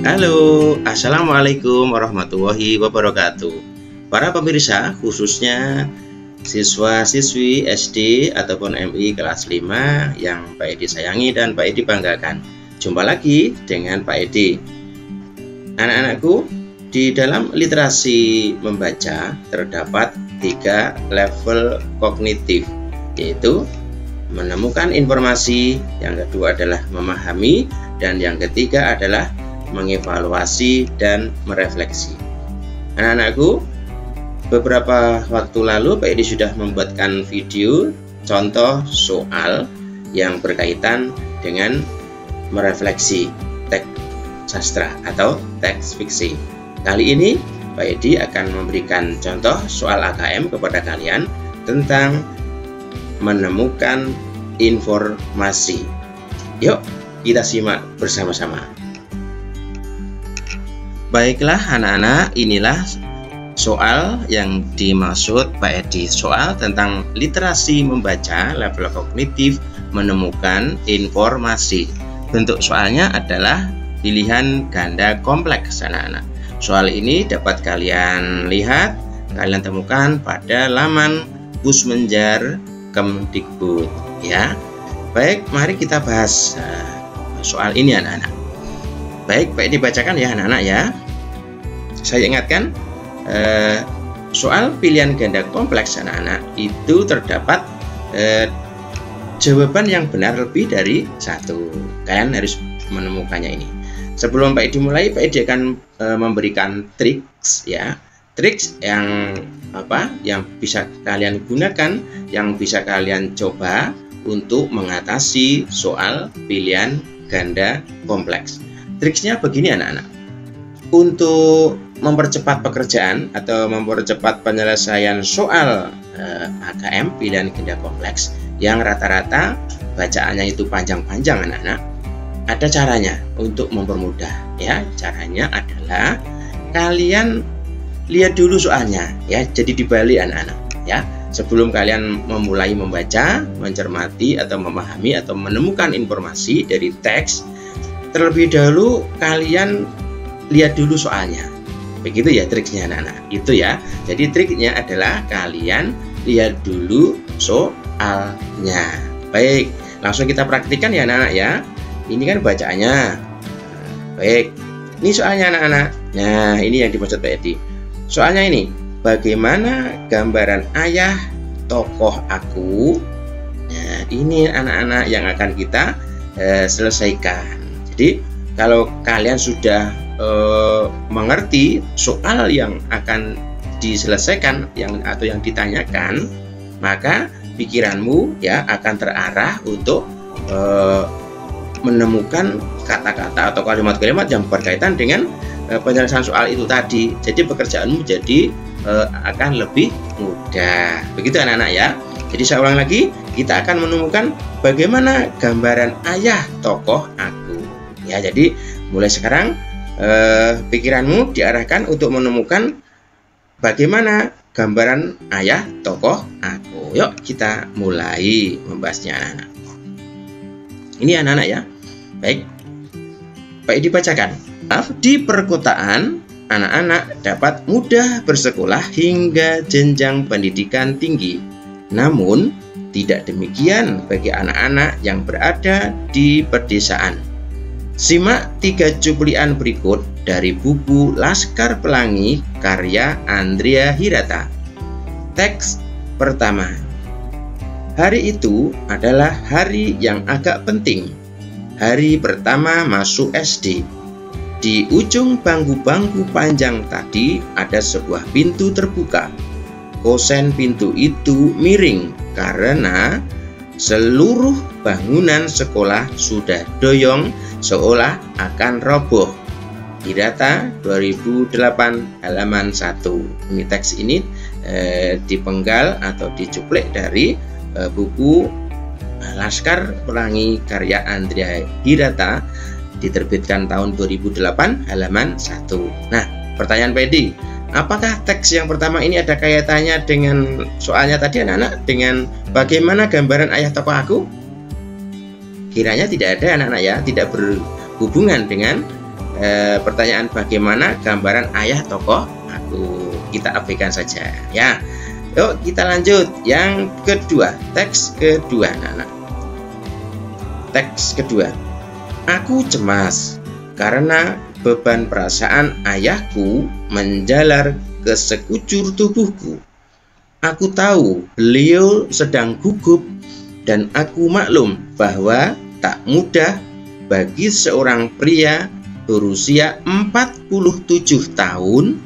Halo, assalamualaikum warahmatullahi wabarakatuh. Para pemirsa, khususnya siswa-siswi SD ataupun MI kelas 5 yang Pak Edi sayangi dan Pak Edi banggakan. Jumpa lagi dengan Pak Edi. Anak-anakku, di dalam literasi membaca terdapat 3 level kognitif, yaitu menemukan informasi, yang kedua adalah memahami, dan yang ketiga adalah mengevaluasi dan merefleksi. Anak-anakku, beberapa waktu lalu Pak Edi sudah membuatkan video contoh soal yang berkaitan dengan merefleksi teks sastra atau teks fiksi. Kali ini Pak Edi akan memberikan contoh soal AKM kepada kalian tentang menemukan informasi. Yuk kita simak bersama-sama. Baiklah anak-anak, inilah soal yang dimaksud Pak Edi. Soal tentang literasi membaca level kognitif menemukan informasi. Bentuk soalnya adalah pilihan ganda kompleks anak-anak. Soal ini dapat kalian lihat, kalian temukan pada laman Pusmenjar Kemdikbud ya. Baik, mari kita bahas soal ini anak-anak. Baik, Pak Edi bacakan ya anak-anak ya. Saya ingatkan, soal pilihan ganda kompleks anak-anak itu terdapat jawaban yang benar lebih dari satu. Kalian harus menemukannya ini. Sebelum Pak Edi mulai, Pak Edi akan memberikan triks ya. Triks yang yang bisa kalian gunakan, yang bisa kalian coba untuk mengatasi soal pilihan ganda kompleks. Triksnya begini anak-anak. Untuk mempercepat pekerjaan atau mempercepat penyelesaian soal AKM pilihan ganda kompleks yang rata-rata bacaannya itu panjang-panjang anak-anak, ada caranya untuk mempermudah ya. Caranya adalah kalian lihat dulu soalnya ya. Jadi dibalik anak-anak ya. Sebelum kalian memulai membaca, mencermati atau memahami atau menemukan informasi dari teks, terlebih dahulu kalian lihat dulu soalnya. Begitu ya triknya anak-anak. Itu ya. Jadi triknya adalah kalian lihat dulu soalnya. Baik, langsung kita praktikkan ya anak-anak ya. Ini kan bacaannya. Baik, ini soalnya anak-anak. Nah, ini yang dimaksud Pak Edi. Soalnya ini, bagaimana gambaran ayah tokoh aku? Nah, ini anak-anak yang akan kita selesaikan. Jadi, kalau kalian sudah mengerti soal yang akan diselesaikan atau yang ditanyakan, maka pikiranmu ya akan terarah untuk menemukan kata-kata atau kalimat-kalimat yang berkaitan dengan penyelesaian soal itu tadi. Jadi pekerjaanmu jadi akan lebih mudah. Begitu anak-anak ya. Jadi saya ulang lagi, kita akan menemukan bagaimana gambaran ayah tokoh aku. Ya, jadi mulai sekarang pikiranmu diarahkan untuk menemukan bagaimana gambaran ayah tokoh aku. Yuk kita mulai membahasnya anak-anak. Ini anak-anak ya. Baik, Pak Edi bacakan. Di perkotaan, anak-anak dapat mudah bersekolah hingga jenjang pendidikan tinggi. Namun, tidak demikian bagi anak-anak yang berada di pedesaan. Simak 3 cuplikan berikut dari buku Laskar Pelangi karya Andrea Hirata. Teks pertama. Hari itu adalah hari yang agak penting. Hari pertama masuk SD. Di ujung bangku-bangku panjang tadi ada sebuah pintu terbuka. Kosen pintu itu miring karena seluruh bangunan sekolah sudah doyong seolah akan roboh. Hirata 2008 halaman 1. Ini teks ini dipenggal atau dicuplik dari buku Laskar Pelangi karya Andrea Hirata, diterbitkan tahun 2008 halaman 1. Nah, pertanyaan Pedi, apakah teks yang pertama ini ada kaitannya dengan soalnya tadi anak-anak, dengan bagaimana gambaran ayah tokoh aku? kiranya tidak ada anak-anak ya, tidak berhubungan dengan pertanyaan bagaimana gambaran ayah tokoh aku. Kita abaikan saja ya. Yuk kita lanjut yang kedua, teks kedua anak-anak. Teks kedua. Aku cemas karena beban perasaan ayahku menjalar ke sekujur tubuhku. Aku tahu beliau sedang gugup dan aku maklum bahwa tak mudah bagi seorang pria berusia 47 tahun,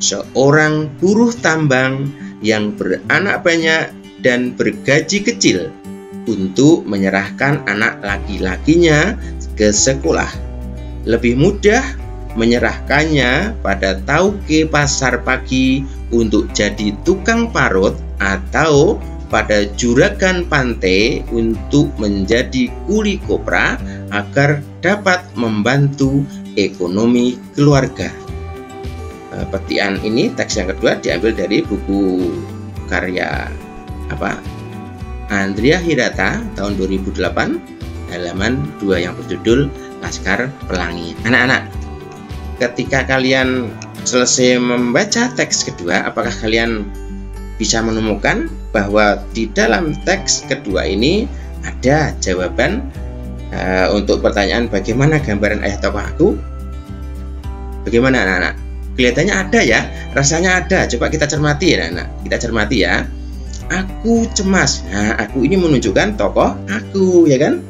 seorang buruh tambang yang beranak banyak dan bergaji kecil, untuk menyerahkan anak laki-lakinya ke sekolah. Lebih mudah menyerahkannya pada tauke pasar pagi untuk jadi tukang parut, atau pada juragan pantai untuk menjadi kuli kopra agar dapat membantu ekonomi keluarga. Petikan ini, teks yang kedua, diambil dari buku karya Andrea Hirata tahun 2008, halaman 2 yang berjudul Laskar Pelangi. Anak-anak, ketika kalian selesai membaca teks kedua, apakah kalian bisa menemukan bahwa di dalam teks kedua ini ada jawaban untuk pertanyaan bagaimana gambaran ayah tokoh aku? Bagaimana anak-anak? Kelihatannya ada ya, rasanya ada. Coba kita cermati ya anak-anak, kita cermati ya. Aku cemas. Nah, aku ini menunjukkan tokoh aku, ya kan?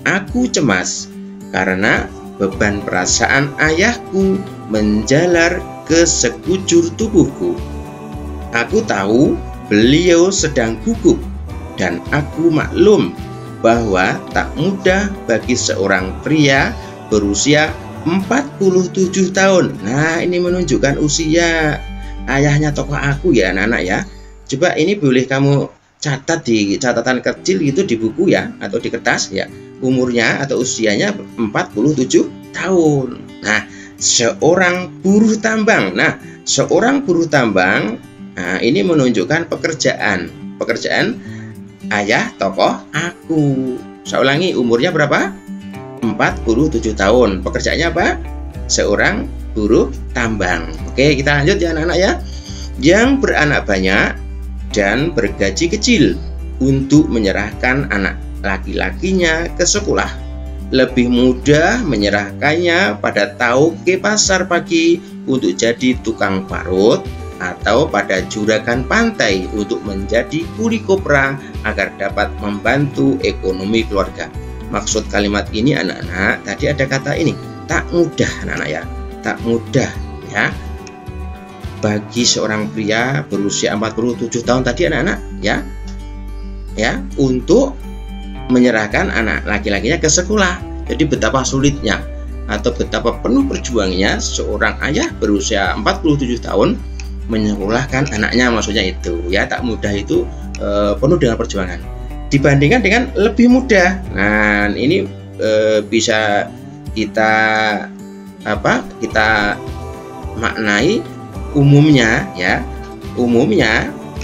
Aku cemas karena beban perasaan ayahku menjalar ke sekujur tubuhku. Aku tahu beliau sedang gugup dan aku maklum bahwa tak mudah bagi seorang pria berusia 47 tahun. Nah, ini menunjukkan usia ayahnya tokoh aku ya anak-anak ya. Coba ini boleh kamu catat di catatan kecil gitu di buku ya, atau di kertas ya. Umurnya atau usianya 47 tahun. Nah, seorang buruh tambang. Nah, seorang buruh tambang, nah, ini menunjukkan pekerjaan ayah tokoh aku. Saya ulangi, umurnya berapa? 47 tahun. Pekerjaannya apa? Seorang buruh tambang. Oke, kita lanjut ya anak-anak ya. Yang beranak banyak dan bergaji kecil untuk menyerahkan anak laki-lakinya ke sekolah. Lebih mudah menyerahkannya pada tauke pasar pagi untuk jadi tukang parut, atau pada juragan pantai untuk menjadi kuli kopra agar dapat membantu ekonomi keluarga. Maksud kalimat ini anak-anak, tadi ada kata ini, tak mudah anak-anak ya, tak mudah ya bagi seorang pria berusia 47 tahun tadi anak-anak ya untuk menyerahkan anak laki-lakinya ke sekolah. Jadi betapa sulitnya atau betapa penuh perjuangannya seorang ayah berusia 47 tahun menyekolahkan anaknya, maksudnya itu ya, tak mudah itu penuh dengan perjuangan dibandingkan dengan lebih mudah. Nah, ini bisa kita maknai umumnya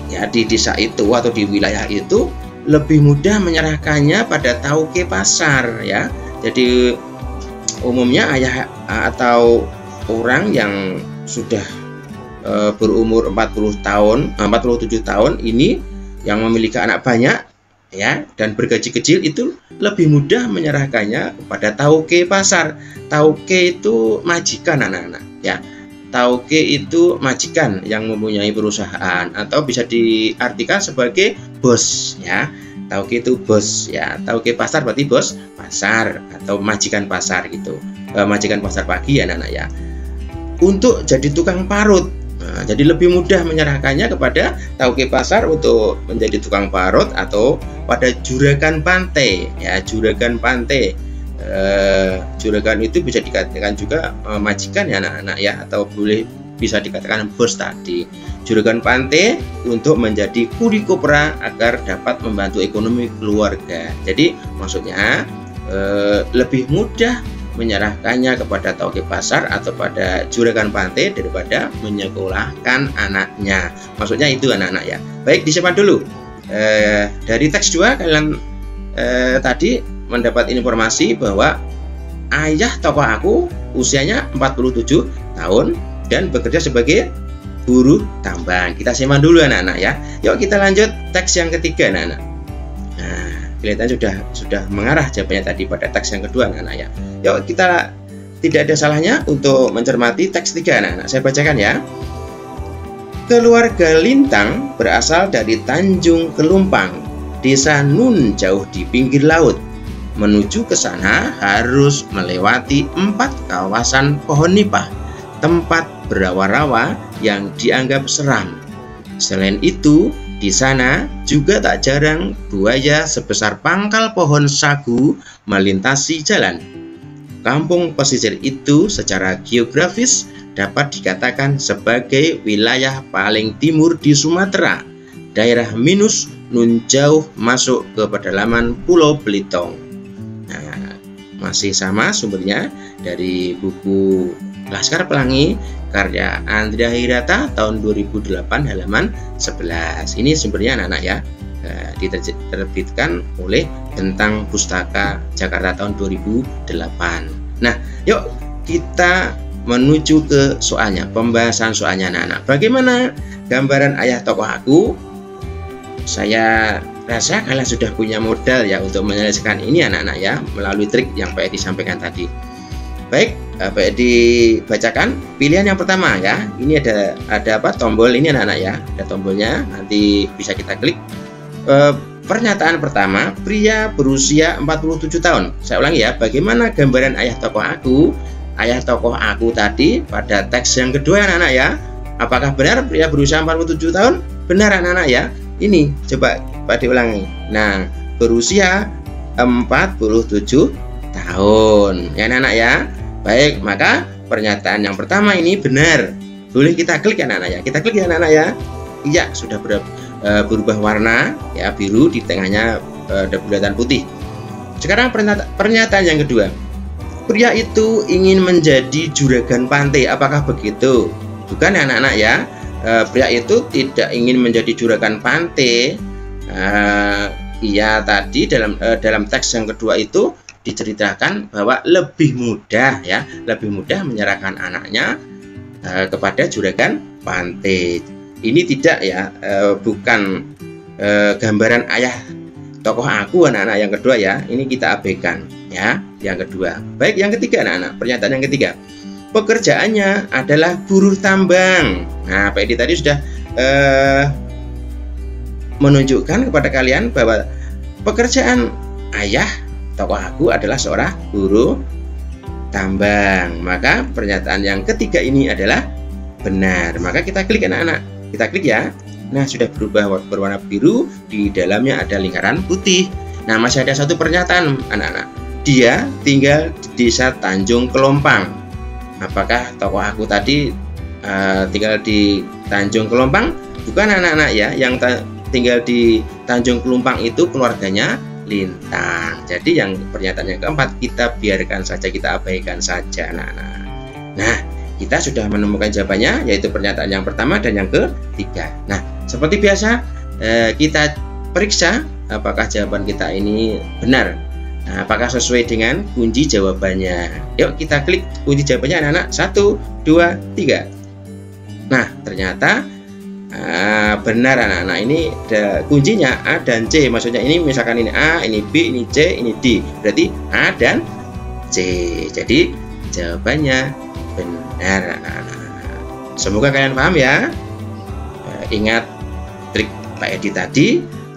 ya di desa itu atau di wilayah itu lebih mudah menyerahkannya pada tauke pasar ya. Jadi umumnya ayah atau orang yang sudah berumur 47 tahun ini yang memiliki anak banyak ya dan bergaji kecil itu lebih mudah menyerahkannya kepada tauke pasar. Tauke itu majikan anak-anak ya. Tauke itu majikan yang mempunyai perusahaan, atau bisa diartikan sebagai bos ya. Tauke itu bos ya. Tauke pasar berarti bos pasar atau majikan pasar gitu. Majikan pasar pagi ya anak-anak ya. Untuk jadi tukang parut. Nah, jadi lebih mudah menyerahkannya kepada tauke pasar untuk menjadi tukang parut, atau pada juragan pantai ya. Juragan pantai, juragan itu bisa dikatakan juga majikan ya anak-anak ya, atau boleh bisa dikatakan bos tadi. Juragan pantai untuk menjadi kuli kopra agar dapat membantu ekonomi keluarga. Jadi maksudnya lebih mudah menyerahkannya kepada tauke pasar atau pada juragan pantai daripada menyekolahkan anaknya. Maksudnya itu anak-anak ya. Baik, disimpan dulu. Dari teks 2 kalian tadi mendapat informasi bahwa ayah tokoh aku usianya 47 tahun dan bekerja sebagai buruh tambang. Kita simak dulu anak-anak ya. Yuk kita lanjut teks yang ketiga anak-anak. Nah, kelihatan sudah mengarah jawabannya tadi pada teks yang kedua anak-anak ya. Yuk kita, tidak ada salahnya untuk mencermati teks 3 anak-anak. Saya bacakan ya. Keluarga Lintang berasal dari Tanjung Kelumpang, desa Nun jauh di pinggir laut. Menuju ke sana harus melewati 4 kawasan pohon nipah, tempat berawa-rawa yang dianggap seram. Selain itu, di sana juga tak jarang buaya sebesar pangkal pohon sagu melintasi jalan. Kampung pesisir itu secara geografis dapat dikatakan sebagai wilayah paling timur di Sumatera, daerah minus Nun jauh masuk ke pedalaman Pulau Belitung. Nah, masih sama sumbernya dari buku Laskar Pelangi karya Andrea Hirata tahun 2008 halaman 11. Ini sumbernya anak-anak ya, diterbitkan oleh Bentang Pustaka Jakarta tahun 2008. Nah, yuk kita menuju ke soalnya, pembahasan soalnya anak-anak. Bagaimana gambaran ayah tokoh aku? Saya rasa kalian sudah punya modal ya untuk menyelesaikan ini anak-anak ya, melalui trik yang Pak Edi sampaikan tadi. Baik, Pak Edi bacakan pilihan yang pertama ya. Ini ada apa? Tombol ini anak-anak ya. Ada tombolnya, nanti bisa kita klik. Pernyataan pertama, pria berusia 47 tahun. Saya ulangi ya, bagaimana gambaran ayah tokoh aku? Ayah tokoh aku tadi pada teks yang kedua anak-anak ya. Apakah benar pria berusia 47 tahun? Benar anak-anak ya. Ini coba Pak Edi ulangi. Nah, berusia 47 tahun ya anak-anak ya. Baik, maka pernyataan yang pertama ini benar. Boleh kita klik anak-anak ya. Kita klik ya anak-anak ya. Iya, sudah berubah warna ya, biru, di tengahnya ada bulatan putih. Sekarang pernyataan yang kedua. Pria itu ingin menjadi juragan pantai. Apakah begitu? Bukan ya anak-anak ya. Pria itu tidak ingin menjadi juragan pantai. Iya, tadi dalam teks yang kedua itu diceritakan bahwa lebih mudah ya, lebih mudah menyerahkan anaknya kepada juragan pantai. Ini tidak ya, bukan gambaran ayah tokoh aku anak-anak yang kedua ya. Ini kita abaikan ya, yang kedua. Baik, yang ketiga anak-anak, pernyataan yang ketiga. Pekerjaannya adalah buruh tambang. Nah, Pak Edi tadi sudah menunjukkan kepada kalian bahwa pekerjaan ayah tokoh aku adalah seorang buruh tambang. Maka pernyataan yang ketiga ini adalah benar. Maka kita klik anak-anak. Kita klik ya. Nah, sudah berubah berwarna biru, di dalamnya ada lingkaran putih. Nah, masih ada satu pernyataan anak-anak. Dia tinggal di desa Tanjung Kelompang. Apakah tokoh aku tadi tinggal di Tanjung Kelompang? Bukan anak-anak ya. Yang tinggal di Tanjung Kelompang itu keluarganya Lintang. Jadi yang pernyataan yang keempat kita biarkan saja, kita abaikan saja anak-anak. Nah, kita sudah menemukan jawabannya, yaitu pernyataan yang pertama dan yang ketiga. Nah, seperti biasa kita periksa apakah jawaban kita ini benar. Nah, apakah sesuai dengan kunci jawabannya. Yuk kita klik kunci jawabannya anak-anak. 1, 2, 3. Nah, ternyata benar anak-anak. Ini ada kuncinya A dan C. Maksudnya ini misalkan ini A, ini B, ini C, ini D. Berarti A dan C. Jadi jawabannya benar anak-anak. Semoga kalian paham ya. Ingat trik Pak Edi tadi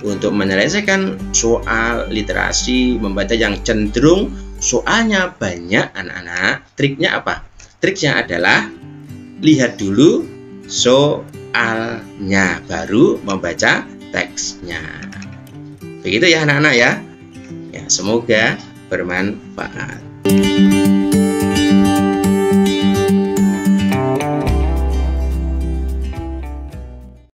untuk menyelesaikan soal literasi membaca yang cenderung soalnya banyak anak-anak. Triknya apa? Triknya adalah lihat dulu soalnya baru membaca teksnya. Begitu ya anak-anak ya. Ya, semoga bermanfaat.